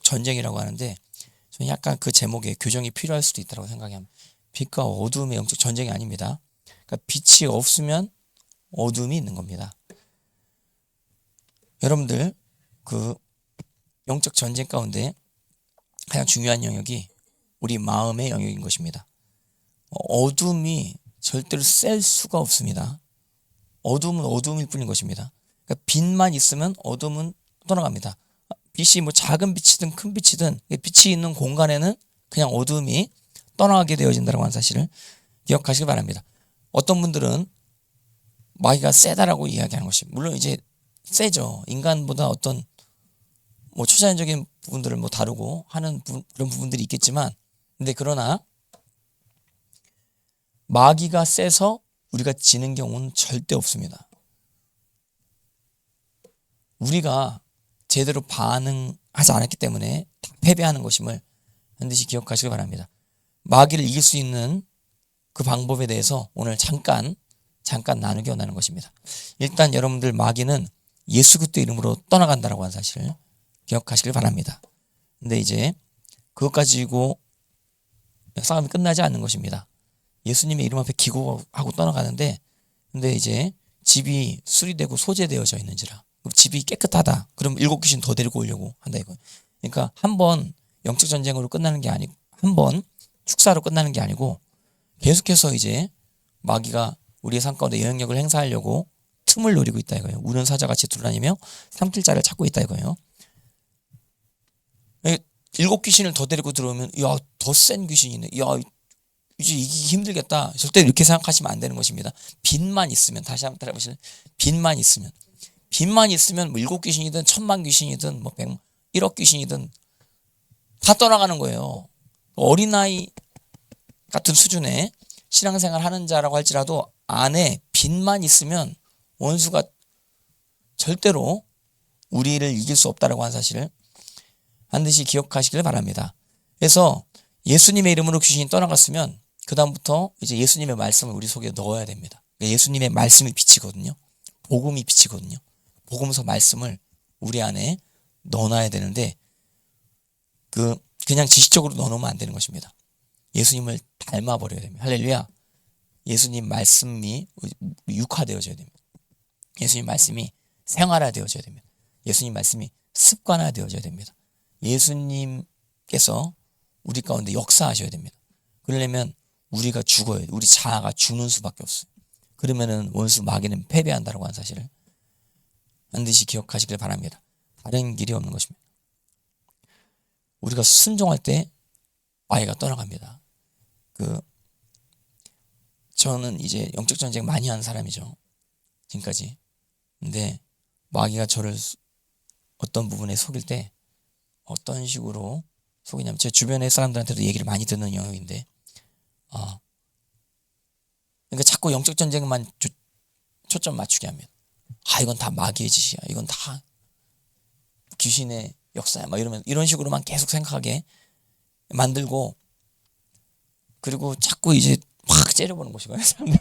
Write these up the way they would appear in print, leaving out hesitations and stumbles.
전쟁이라고 하는데 저는 약간 그 제목에 교정이 필요할 수도 있다고 생각합니다. 빛과 어둠의 영적 전쟁이 아닙니다. 그러니까 빛이 없으면 어둠이 있는 겁니다. 여러분들 그 영적 전쟁 가운데 가장 중요한 영역이 우리 마음의 영역인 것입니다. 어둠이 절대로 셀 수가 없습니다. 어둠은 어둠일 뿐인 것입니다. 그러니까 빛만 있으면 어둠은 떠나갑니다. 빛이 뭐 작은 빛이든 큰 빛이든 빛이 있는 공간에는 그냥 어둠이 떠나가게 되어진다고 하는 사실을 기억하시기 바랍니다. 어떤 분들은 마귀가 세다라고 이야기하는 것이 물론 이제 세죠. 인간보다 어떤 뭐 초자연적인 부분들을 뭐 다루고 하는 그런 부분들이 있겠지만 근데 그러나 마귀가 세서 우리가 지는 경우는 절대 없습니다. 우리가 제대로 반응하지 않았기 때문에 패배하는 것임을 반드시 기억하시기 바랍니다. 마귀를 이길 수 있는 그 방법에 대해서 오늘 잠깐 나누기 원하는 것입니다. 일단 여러분들 마귀는 예수 그리스도 이름으로 떠나간다라고 하는 사실을 기억하시길 바랍니다. 근데 이제 그것 가지고 싸움이 끝나지 않는 것입니다. 예수님의 이름 앞에 기고하고 떠나가는데 근데 이제 집이 수리되고 소재되어져 있는지라 집이 깨끗하다. 그럼 7 귀신 더 데리고 오려고 한다 이거. 그러니까 한 번 영적 전쟁으로 끝나는 게 아니고 한 번 축사로 끝나는 게 아니고 계속해서 이제 마귀가 우리의 삶 가운데 영향력을 행사하려고 틈을 노리고 있다 이거예요. 우는 사자같이 돌아다니며 삼킬 자를 찾고 있다 이거예요. 7 귀신을 더 데리고 들어오면 야, 더 센 귀신이네. 야, 이제 이기기 힘들겠다. 절대 이렇게 생각하시면 안 되는 것입니다. 빛만 있으면 다시 한번 따라해보실래요? 빛만 있으면 뭐 7 귀신이든 1000만 귀신이든 뭐 1억 귀신이든 다 떠나가는 거예요. 어린아이 같은 수준의 신앙생활 하는 자라고 할지라도 안에 빛만 있으면 원수가 절대로 우리를 이길 수 없다라고 하는 사실을 반드시 기억하시길 바랍니다. 그래서 예수님의 이름으로 귀신이 떠나갔으면 그 다음부터 이제 예수님의 말씀을 우리 속에 넣어야 됩니다. 예수님의 말씀이 빛이거든요. 복음이 빛이거든요. 복음서 말씀을 우리 안에 넣어놔야 되는데 그냥 지식적으로 넣어놓으면 안 되는 것입니다. 예수님을 닮아버려야 됩니다. 할렐루야. 예수님 말씀이 육화되어져야 됩니다. 예수님 말씀이 생활화되어져야 됩니다. 예수님 말씀이 습관화되어져야 됩니다. 예수님께서 우리 가운데 역사하셔야 됩니다. 그러려면 우리가 죽어야 돼요. 우리 자아가 죽는 수밖에 없어요. 그러면은 원수 마귀는 패배한다고 하는 사실을 반드시 기억하시길 바랍니다. 다른 길이 없는 것입니다. 우리가 순종할 때 마귀가 떠나갑니다. 저는 이제 영적 전쟁 많이 하는 사람이죠. 지금까지. 근데 마귀가 저를 어떤 부분에 속일 때 어떤 식으로 속이냐면 제 주변의 사람들한테도 얘기를 많이 듣는 영역인데 그러니까 자꾸 영적 전쟁만 초점 맞추게 합니다. 이건 다 마귀의 짓이야. 이건 다 귀신의 역사야. 막 이러면 이런 식으로만 계속 생각하게 만들고 그리고 자꾸 이제 확 째려보는 것이고요. 사람들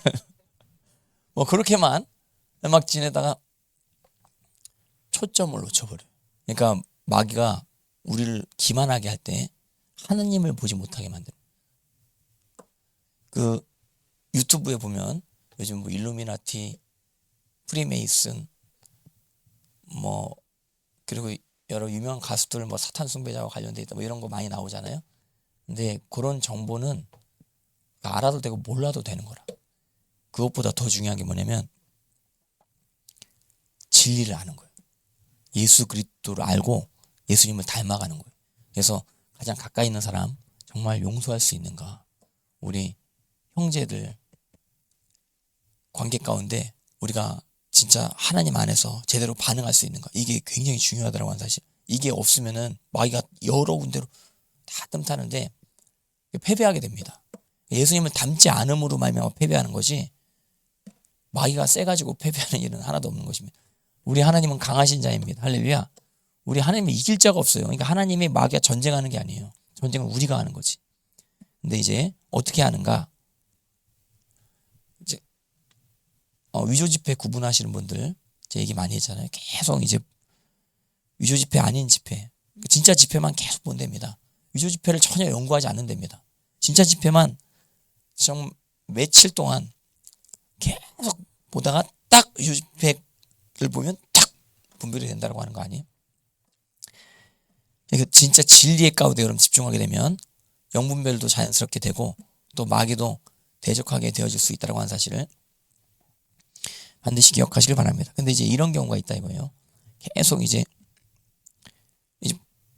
뭐 그렇게만 막 지내다가 초점을 놓쳐버려요. 그러니까 마귀가 우리를 기만하게 할 때 하느님을 보지 못하게 만들어요. 유튜브에 보면 요즘 뭐 일루미나티, 프리메이슨 뭐 그리고 여러 유명한 가수들 뭐 사탄 숭배자와 관련돼 있다 뭐 이런 거 많이 나오잖아요. 근데 그런 정보는 알아도 되고 몰라도 되는 거라. 그것보다 더 중요한 게 뭐냐면 진리를 아는 거예요. 예수 그리스도를 알고 예수님을 닮아가는 거예요. 그래서 가장 가까이 있는 사람 정말 용서할 수 있는가? 우리 형제들 관계 가운데 우리가 진짜 하나님 안에서 제대로 반응할 수 있는가? 이게 굉장히 중요하다고 하는 사실. 이게 없으면은 마귀가 여러 군데로 다 뜸타는데 패배하게 됩니다. 예수님을 닮지 않음으로 말미암아 패배하는 거지 마귀가 세가지고 패배하는 일은 하나도 없는 것입니다. 우리 하나님은 강하신 자입니다. 할렐루야. 우리 하나님은 이길 자가 없어요. 그러니까 하나님이 마귀가 전쟁하는 게 아니에요. 전쟁은 우리가 하는 거지. 근데 이제 어떻게 하는가? 이제 위조 지폐 구분하시는 분들 제 얘기 많이 했잖아요. 계속 이제 위조 지폐 아닌 지폐 진짜 지폐만 계속 본답니다. 위조 지폐를 전혀 연구하지 않는답니다. 진짜 지폐만 좀 며칠 동안 계속 보다가 딱 위조 지폐를 보면 딱 분별이 된다고 하는 거 아니에요? 이거 진짜 진리의 가운데 여러분 집중하게 되면 영분별도 자연스럽게 되고 또 마귀도 대적하게 되어질 수 있다고 하는 사실을 반드시 기억하시길 바랍니다. 근데 이제 이런 경우가 있다 이거예요. 계속 이제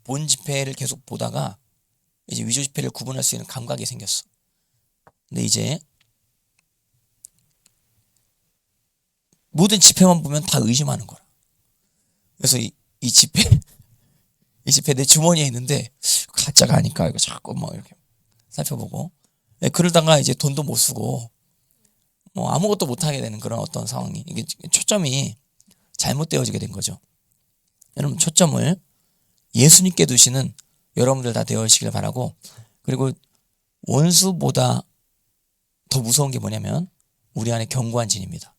본 지폐를 계속 보다가 이제 위조 지폐를 구분할 수 있는 감각이 생겼어. 근데 이제 모든 지폐만 보면 다 의심하는 거라. 그래서 이 지폐 이 지폐 내 주머니에 있는데 가짜가 아닐까 이거 자꾸 뭐 이렇게 살펴보고 그러다가 이제 돈도 못 쓰고 뭐 아무것도 못 하게 되는 그런 어떤 상황이 이게 초점이 잘못되어지게 된 거죠. 여러분 초점을 예수님께 두시는 여러분들 다 되어지길 바라고 그리고 원수보다 더 무서운 게 뭐냐면 우리 안에 견고한 진입니다.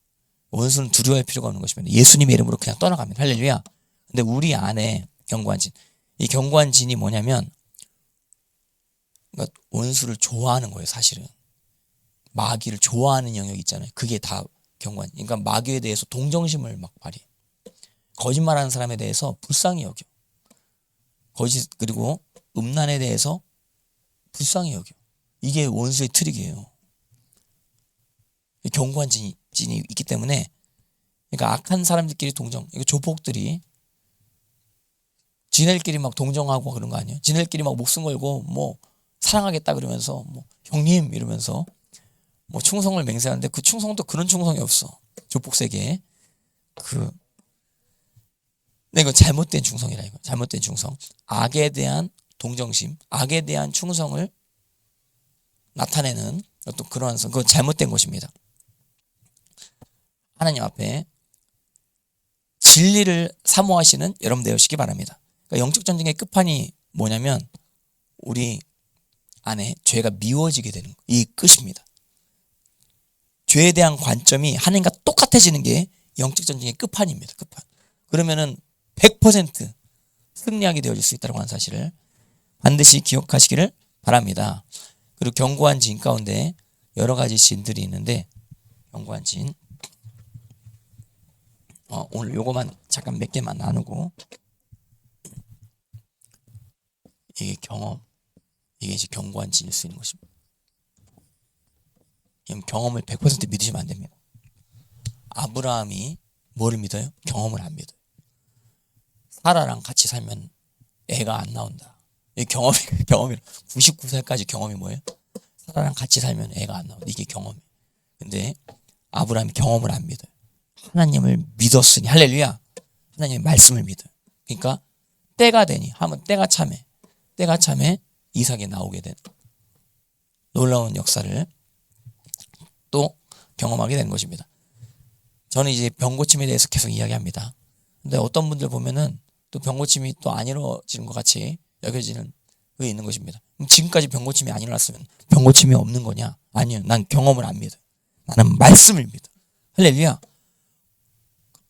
원수는 두려워할 필요가 없는 것입니다. 예수님의 이름으로 그냥 떠나갑니다. 할렐루야. 근데 우리 안에 견고한 진. 이 견고한 진이 뭐냐면 그러니까 원수를 좋아하는 거예요. 사실은. 마귀를 좋아하는 영역이 있잖아요. 그게 다 견고한. 그러니까 마귀에 대해서 동정심을 막 발휘해. 거짓말하는 사람에 대해서 불쌍히 여겨. 그리고 음란에 대해서 불쌍히 여겨. 이게 원수의 트릭이에요. 견고한 진이 있기 때문에 그러니까 악한 사람들끼리 동정. 이거 조폭들이 지네들끼리 막 동정하고 그런 거 아니에요? 지네들끼리 막 목숨 걸고 뭐 사랑하겠다 그러면서 뭐 형님 이러면서 뭐 충성을 맹세하는데 그 충성도 그런 충성이 없어. 조폭 세계에 네, 이거 잘못된 충성이라 이거. 잘못된 충성. 악에 대한 동정심, 악에 대한 충성을 나타내는 어떤 그러한 그건 잘못된 것입니다. 하나님 앞에 진리를 사모하시는 여러분 되시기 바랍니다. 그러니까 영적 전쟁의 끝판이 뭐냐면 우리 안에 죄가 미워지게 되는 거. 이 끝입니다. 죄에 대한 관점이 하나님과 똑같아지는 게 영적 전쟁의 끝판입니다. 끝판. 그러면은 100% 승리하게 되어질 수 있다고 하는 사실을 반드시 기억하시기를 바랍니다. 그리고 견고한 진 가운데 여러 가지 진들이 있는데 견고한 진 오늘 요거만 잠깐 몇 개만 나누고 이게 이게 이제 견고한 진일 수 있는 것입니다. 경험을 100% 믿으시면 안 됩니다. 아브라함이 뭐를 믿어요? 경험을 안 믿어요. 사라랑 같이 살면 애가 안 나온다. 이 경험이 99살까지 경험이 뭐예요? 사라랑 같이 살면 애가 안 나온다. 이게 경험이에요. 근데 아브라함이 경험을 안 믿어요. 하나님을 믿었으니 할렐루야. 하나님의 말씀을 믿어요. 그러니까 때가 되니 하면 때가 참에 이삭이 나오게 된 놀라운 역사를 또 경험하게 된 것입니다. 저는 이제 병고침에 대해서 계속 이야기합니다. 근데 어떤 분들 보면은 또 병고침이 또 안 이루어지는 것 같이 여겨지는 게 있는 것입니다. 그럼 지금까지 병고침이 안 일어났으면 병고침이 없는 거냐? 아니요. 난 경험을 안 믿어요. 나는 말씀을 믿어. 할렐루야.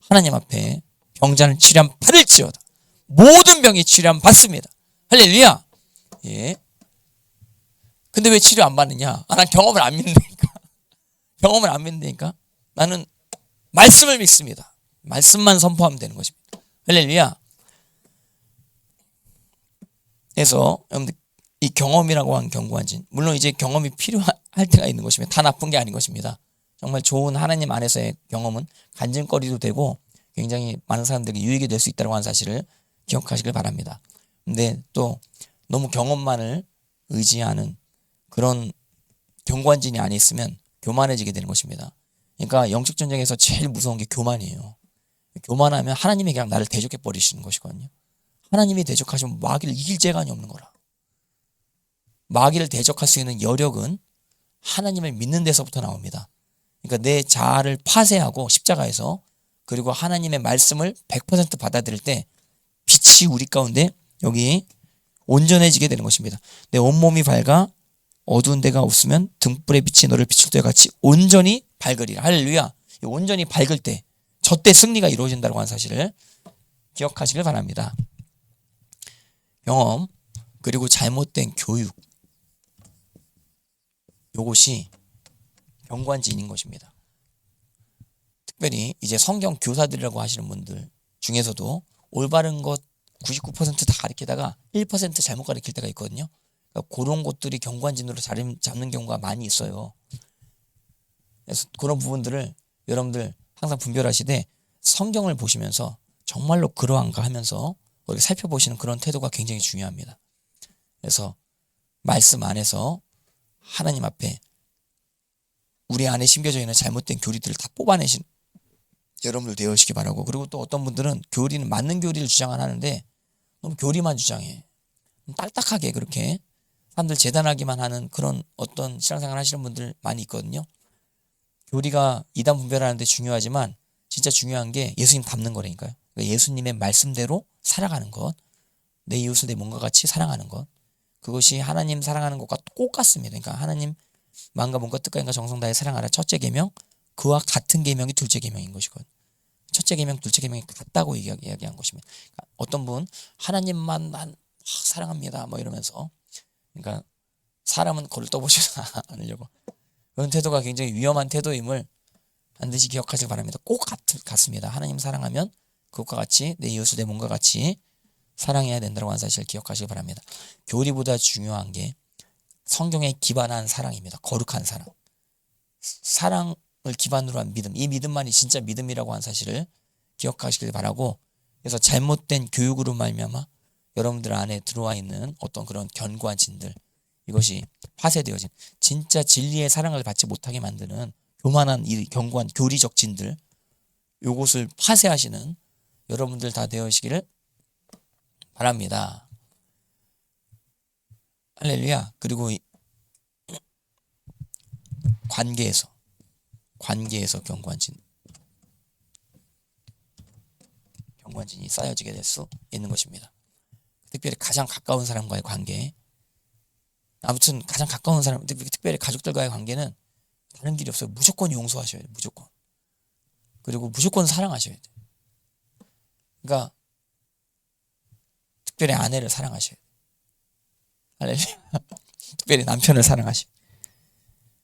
하나님 앞에 병자는 치료함 받을지어다. 모든 병이 치료함 받습니다. 할렐루야. 예. 근데 왜 치료 안 받느냐? 난 경험을 안 믿는다니까. 경험을 안 믿는다니까. 나는 말씀을 믿습니다. 말씀만 선포하면 되는 것입니다. 할렐루야. 그래서 여러분들 이 경험이라고 하는 견고한 진, 물론 이제 경험이 필요할 때가 있는 것입니다. 다 나쁜 게 아닌 것입니다. 정말 좋은 하나님 안에서의 경험은 간증거리도 되고 굉장히 많은 사람들에게 유익이 될 수 있다고 하는 사실을 기억하시길 바랍니다. 근데 또 너무 경험만을 의지하는 그런 견고한 진이 안에 있으면 교만해지게 되는 것입니다. 그러니까 영적 전쟁에서 제일 무서운 게 교만이에요. 교만하면 하나님이 그냥 나를 대적해 버리시는 것이거든요. 하나님이 대적하시면 마귀를 이길 재간이 없는 거라. 마귀를 대적할 수 있는 여력은 하나님을 믿는 데서부터 나옵니다. 그러니까 내 자아를 파쇄하고 십자가에서 그리고 하나님의 말씀을 100% 받아들일 때 빛이 우리 가운데 여기 온전해지게 되는 것입니다. 내 온몸이 밝아 어두운 데가 없으면 등불의 빛이 너를 비출 때와 같이 온전히 밝으리라. 할렐루야. 온전히 밝을 때 저때 승리가 이루어진다고 하는 사실을 기억하시길 바랍니다. 경험, 그리고 잘못된 교육, 요것이 경관진인 것입니다. 특별히 이제 성경 교사들이라고 하시는 분들 중에서도 올바른 것 99% 다 가르치다가 1% 잘못 가르칠 때가 있거든요. 그러니까 그런 것들이 경관진으로 자리 잡는 경우가 많이 있어요. 그래서 그런 부분들을 여러분들 항상 분별하시되 성경을 보시면서 정말로 그러한가 하면서 살펴보시는 그런 태도가 굉장히 중요합니다. 그래서 말씀 안에서 하나님 앞에 우리 안에 심겨져 있는 잘못된 교리들을 다 뽑아내신 여러분들 되어시기 바라고, 그리고 또 어떤 분들은 교리는 맞는 교리를 주장을 하는데 너무 교리만 주장해. 딱딱하게 그렇게 사람들 재단하기만 하는 그런 어떤 신앙생활 하시는 분들 많이 있거든요. 교리가 이단 분별하는데 중요하지만 진짜 중요한 게 예수님 닮는 거라니까요. 그러니까 예수님의 말씀대로 살아가는 것, 내 이웃을 내 몸과 같이 사랑하는 것, 그것이 하나님 사랑하는 것과 똑같습니다. 그러니까 하나님 마음과 몸과 뜻과 인과 정성 다해 사랑하라 첫째 계명, 그와 같은 계명이 둘째 계명인 것이거든요. 첫째 계명, 둘째 계명이 같다고 이야기한 것입니다. 그러니까 어떤 분 하나님만 난 사랑합니다 뭐 이러면서, 그러니까 사람은 걸을 떠보지도 않으려고, 그런 태도가 굉장히 위험한 태도임을 반드시 기억하시기 바랍니다. 꼭 같습니다. 하나님 사랑하면 그것과 같이 내 이웃을 내 몸과 같이 사랑해야 된다고 하는 사실을 기억하시기 바랍니다. 교리보다 중요한 게 성경에 기반한 사랑입니다. 거룩한 사랑. 사랑을 기반으로 한 믿음. 이 믿음만이 진짜 믿음이라고 하는 사실을 기억하시길 바라고, 그래서 잘못된 교육으로 말미암아 여러분들 안에 들어와 있는 어떤 그런 견고한진들, 이것이 파쇄되어진 진짜 진리의 사랑을 받지 못하게 만드는 교만한 이 견고한 교리적 진들, 요것을 파쇄하시는 여러분들 다 되어시기를 바랍니다. 할렐루야. 그리고 관계에서 경관진이 쌓여지게 될 수 있는 것입니다. 특별히 가장 가까운 사람과의 관계, 아무튼 가장 가까운 사람, 특별히 가족들과의 관계는 다른 길이 없어요. 무조건 용서하셔야 돼요. 무조건. 그리고 무조건 사랑하셔야 돼요. 그러니까 특별히 아내를 사랑하셔야 돼요. 할렐루야. 특별히 남편을 사랑하셔야 돼요.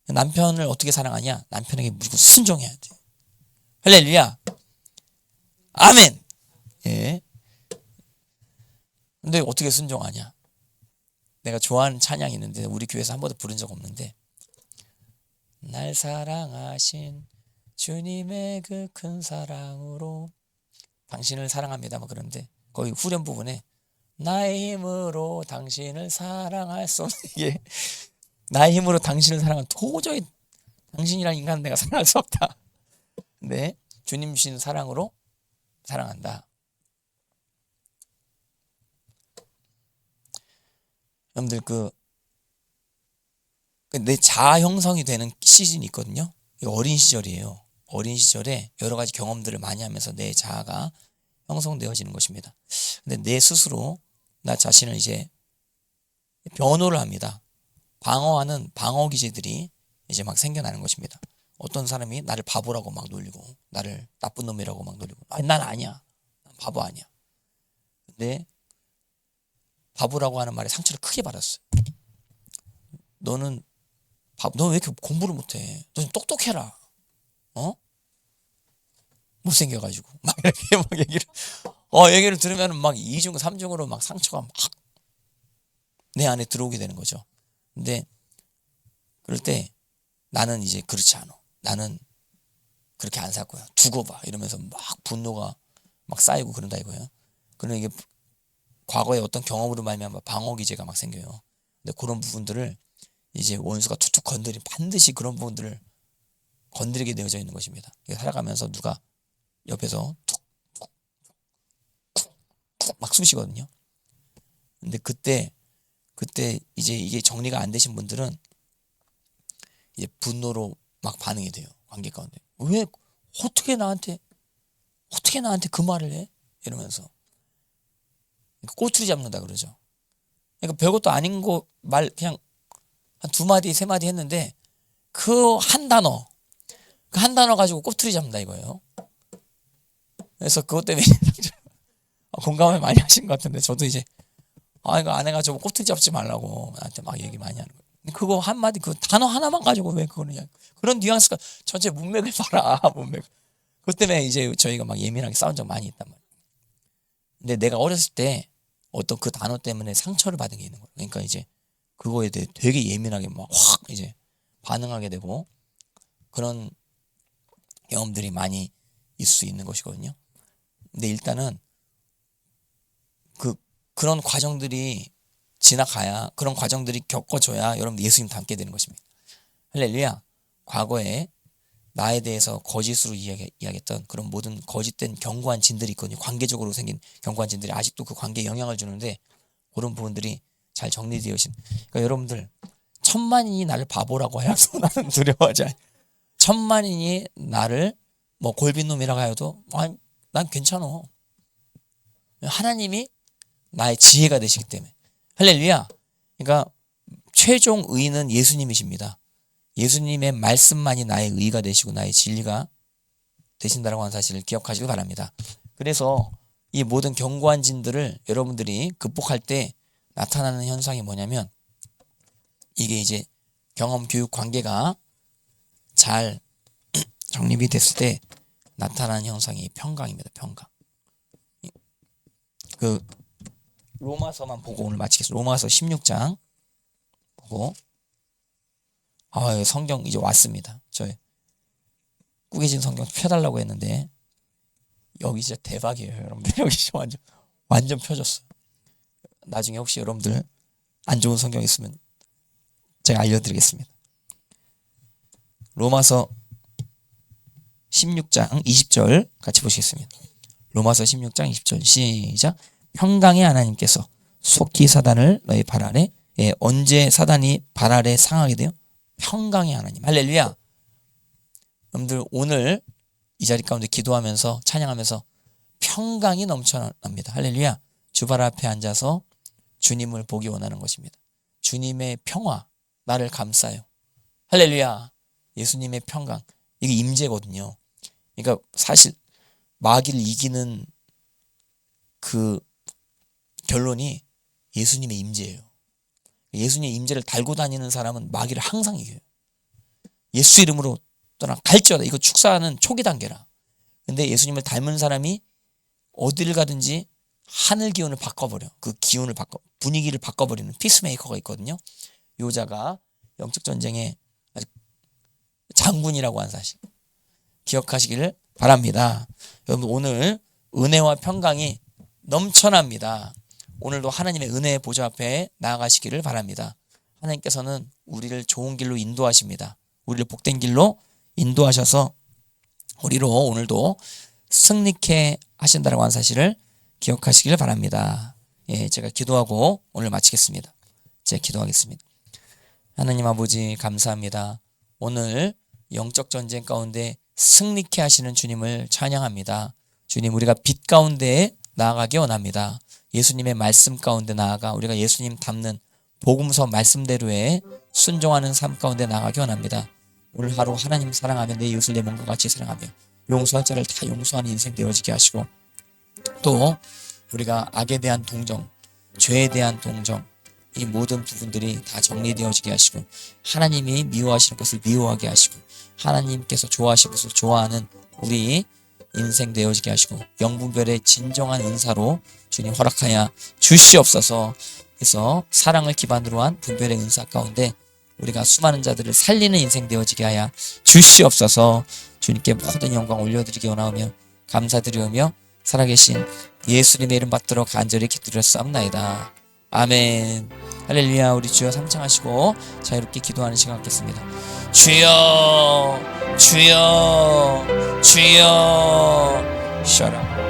남편을 어떻게 사랑하냐? 남편에게 무조건 순종해야 돼. 할렐루야. 아멘. 예. 근데 어떻게 순종하냐? 내가 좋아하는 찬양이 있는데 우리 교회에서 한 번도 부른 적 없는데, 날 사랑하신 주님의 그 큰 사랑으로 당신을 사랑합니다. 뭐 그런데 거기 후렴 부분에 나의 힘으로 당신을 사랑할 수 없는, 이게 나의 힘으로 당신을 사랑하면 도저히 당신이란 인간은 내가 사랑할 수 없다. 근데 주님 주신 사랑으로 사랑한다. 여러분들 내 자아 형성이 되는 시즌이 있거든요. 어린 시절이에요. 어린 시절에 여러 가지 경험들을 많이 하면서 내 자아가 형성되어지는 것입니다. 근데 내 스스로 나 자신을 이제 변호를 합니다. 방어하는 방어 기제들이 이제 막 생겨나는 것입니다. 어떤 사람이 나를 바보라고 막 놀리고, 나를 나쁜 놈이라고 막 놀리고, 난 아니야. 난 바보 아니야. 근데 바보라고 하는 말에 상처를 크게 받았어요. 너는 너 왜 이렇게 공부를 못해? 너 좀 똑똑해라. 못생겨가지고 막 이렇게 막 얘기를 들으면 막 2중 3중으로 막 상처가 막 내 안에 들어오게 되는 거죠. 근데 그럴 때 나는 이제 그렇지 않아. 나는 그렇게 안 살 거야. 두고 봐. 이러면서 막 분노가 막 쌓이고 그런다 이거예요. 그러면 이게 과거의 어떤 경험으로 말미암아 방어 기제가 막 생겨요. 근데 그런 부분들을 이제 원수가 툭툭 건드리면 반드시 그런 부분들을 건드리게 되어져 있는 것입니다. 살아가면서 누가 옆에서 툭툭툭툭 막 쑤시거든요. 근데 그때 이제 이게 정리가 안 되신 분들은 이제 분노로 막 반응이 돼요. 관계 가운데. 왜 어떻게 나한테 그 말을 해? 이러면서 꼬투리 잡는다 그러죠. 그러니까 별것도 아닌 거 말 그냥 한 2마디 3마디 했는데 그 한 단어 가지고 꼬투리 잡는다 이거예요. 그래서 그것 때문에 공감을 많이 하신 것 같은데, 저도 이제 이거 아내가 저거 꼬투리 잡지 말라고 나한테 막 얘기 많이 하는 거예요. 근데 그거 한마디 그 단어 하나만 가지고 왜 그러냐. 그런 뉘앙스가 전체 문맥을 봐라. 문맥. 그것 때문에 이제 저희가 막 예민하게 싸운 적 많이 있단 말이에요. 근데 내가 어렸을 때 어떤 그 단어 때문에 상처를 받은 게 있는 거예요. 그러니까 이제 그거에 대해 되게 예민하게 막 확 이제 반응하게 되고 그런 경험들이 많이 있을 수 있는 것이거든요. 근데 일단은 그런 과정들이 지나가야, 그런 과정들이 겪어줘야 여러분 예수님 닮게 되는 것입니다. 할렐루야. 과거에 나에 대해서 거짓으로 이야기했던 그런 모든 거짓된 견고한 진들이 있거든요. 관계적으로 생긴 견고한 진들이 아직도 그 관계에 영향을 주는데 그런 부분들이 잘 정리되어 있습니다. 그러니까 여러분들 천만인이 나를 바보라고 하여도 나는 두려워하지 않아요. 천만인이 나를 뭐 골빈놈이라고 하여도 난 괜찮아. 하나님이 나의 지혜가 되시기 때문에. 할렐루야. 그러니까 최종 의는 예수님이십니다. 예수님의 말씀만이 나의 의가 되시고 나의 진리가 되신다라고 하는 사실을 기억하시기 바랍니다. 그래서 이 모든 견고한 진들을 여러분들이 극복할 때 나타나는 현상이 뭐냐면 이게 이제 경험, 교육, 관계가 잘 정립이 됐을 때 나타나는 형상이 평강입니다. 평강. 그 로마서만 보고 오늘 마치겠습니다. 로마서 16장 보고 성경 이제 왔습니다. 저 꾸겨진 성경 펴달라고 했는데 여기 진짜 대박이에요. 여러분들 여기 완전 펴졌어요. 나중에 혹시 여러분들 안 좋은 성경 있으면 제가 알려드리겠습니다. 로마서 16장 20절 같이 보시겠습니다. 로마서 16장 20절 시작. 평강의 하나님께서 속히 사단을 너희 발 아래, 언제 사단이 발 아래 상하게 돼요? 평강의 하나님. 할렐루야. 여러분들 오늘 이 자리 가운데 기도하면서 찬양하면서 평강이 넘쳐납니다. 할렐루야. 주발 앞에 앉아서 주님을 보기 원하는 것입니다. 주님의 평화 나를 감싸요. 할렐루야. 예수님의 평강 이게 임재거든요. 그러니까 사실 마귀를 이기는 그 결론이 예수님의 임재예요. 예수님의 임재를 달고 다니는 사람은 마귀를 항상 이겨요. 예수 이름으로 떠나 갈지어다. 이거 축사하는 초기 단계라. 근데 예수님을 닮은 사람이 어디를 가든지 하늘 기운을 바꿔버려. 그 기운을 분위기를 바꿔버리는 피스메이커가 있거든요. 요자가 영적 전쟁의 장군이라고 하는 사실 기억하시기를 바랍니다. 여러분 오늘 은혜와 평강이 넘쳐납니다. 오늘도 하나님의 은혜의 보좌 앞에 나아가시기를 바랍니다. 하나님께서는 우리를 좋은 길로 인도하십니다. 우리를 복된 길로 인도하셔서 우리로 오늘도 승리케 하신다라고 하는 사실을 기억하시기를 바랍니다. 제가 기도하고 오늘 마치겠습니다. 제가 기도하겠습니다. 하나님 아버지 감사합니다. 오늘 영적 전쟁 가운데 승리케 하시는 주님을 찬양합니다. 주님 우리가 빛 가운데 나아가기 원합니다. 예수님의 말씀 가운데 나아가 우리가 예수님 닮는 복음서 말씀대로의 순종하는 삶 가운데 나아가기 원합니다. 오늘 하루 하나님 사랑하며 내 이웃을 내 몸과 같이 사랑하며 용서할 자를 다 용서하는 인생 되어지게 하시고 또 우리가 악에 대한 동정, 죄에 대한 동정 이 모든 부분들이 다 정리되어지게 하시고 하나님이 미워하시는 것을 미워하게 하시고 하나님께서 좋아하시는 것을 좋아하는 우리 인생 되어지게 하시고 영분별의 진정한 은사로 주님 허락하여 주시옵소서. 해서 사랑을 기반으로 한 분별의 은사 가운데 우리가 수많은 자들을 살리는 인생 되어지게 하여 주시옵소서. 주님께 모든 영광 올려드리기 원하오며 감사드리오며 살아계신 예수님의 이름 받들어 간절히 기도드렸사옵나이다. 아멘. 할렐루야. 우리 주여 삼창하시고 자유롭게 기도하는 시간 갖겠습니다. 주여 주여 주여 셔라